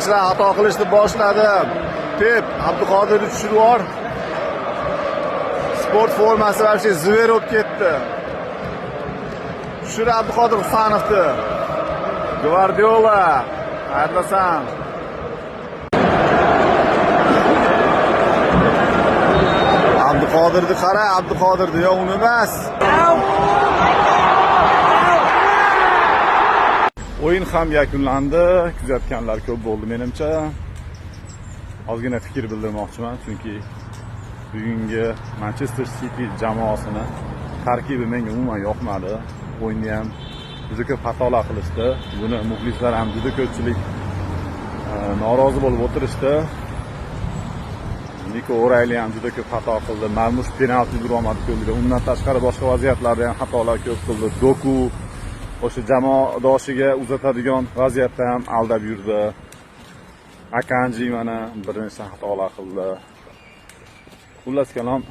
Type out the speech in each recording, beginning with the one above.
Himoyachilar xato qilishni boshladi. Pep Abduqodirni tushirib yubor. Sport formasi вообще zver bo'lib ketdi. Tushir Abduqodir Husanovni. Gvardiola, qayerdasan? Abduqodirni qara, Abduqodirni, yo'q uni emas. O'yin ham yakunlandi. Kuzatganlar ko'p bo'ldi menimcha. Ozgina fikr bildirmoqchiman, chunki bugungi Manchester City jamoasini tarkibi menga umuman yoqmadi. O'yinda ham juda ko'p xatolar qilishdi. Buni muxlislar ham juda ko'pchilik norozi bo'lib o'tirishdi. Niko O'rayli ham juda ko'p xato qildi. Marmush penalti urolmadi qo'lida. Undan tashqari boshqa vaziyatlarda ham xatolar ko'p qildi. Doku o'sha jamoadoshiga uzatadigan vaziyatda ham aldab yurdi. Akanji mana bir nechta xatolar qildi. Xullas kalom,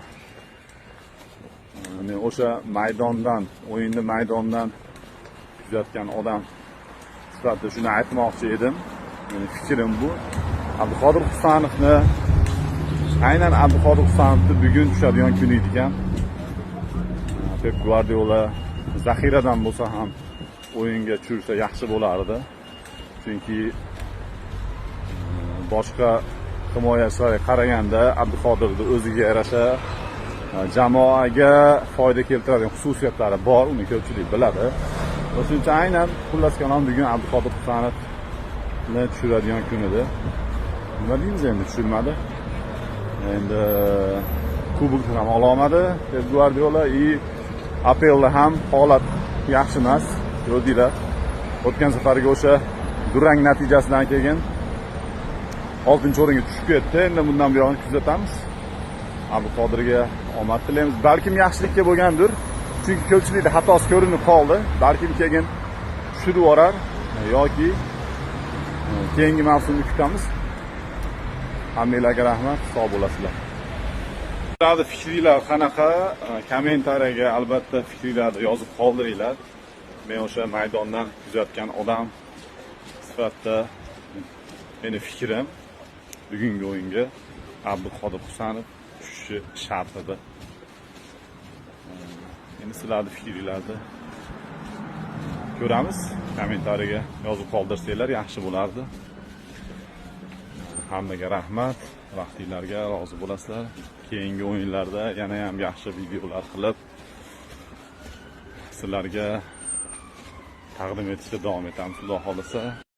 men o'sha maydondan, o'yinni maydondan kuzatgan odam sifatida shuni aytmoqchi edim. Mening fikrim bu. Abduqodir Husanovni, aynan Abduqodir Husanovni bugun tushadigan kun edi ekan. Pep Guardiola zaxiradan bo'lsa ham o'yinga tushirsa yaxshi bo'lardi. Chunki boshqa himoyachilarga qaraganda Abduqodirni o'ziga yarasha jamoaga foyda keltiradigan xususiyatlari bor, uni ko'pchilik biladi. O'shuning uchun aynan xullas kalom bugun Abduqodir Husanovni tushiradigan kun edi. Nima deymiz endi, tushirmadi. Endi kubokni ham ololmadi Pep Guardiola. APLda ham holat yaxshi emas. Ko'rdinglar. O'tgan safargi o'sha durang natijasidan keyin 6-o'ringa tushib ketdi. Endi bundan buyog'ini kuzatamiz. Abduqodirga omad tilaymiz. Balkim yaxshilikka bo'lgandir. Chunki ko'pchilikda xatosi ko'rinib qoldi. Balkim keyin tushirib yuborar yoki keyingi mavsumni kutamiz. Hammanglarga rahmat, sog' bo'lasizlar. Sizlarning fikringiz qanaqa? Kommentariyaga albatta fikringizni yozib qoldiringlar. Men o'sha maydondan kuzatgan odam sifatida meni fikrim bugungi o'yinga Abduqodir Husanov tushishi shart edi. Endi sizlarning fikringizni ko'ramiz. Kommentariyaga yozib qoldirsanglar yaxshi bo'lardi. Hammaga rahmat. Vaqtinglarga rozi bo'lasizlar. Keyingi o'yinlarda yana ham yaxshi videolar qilib sizlarga taqdim etishda davom etamiz, xudo xolasa.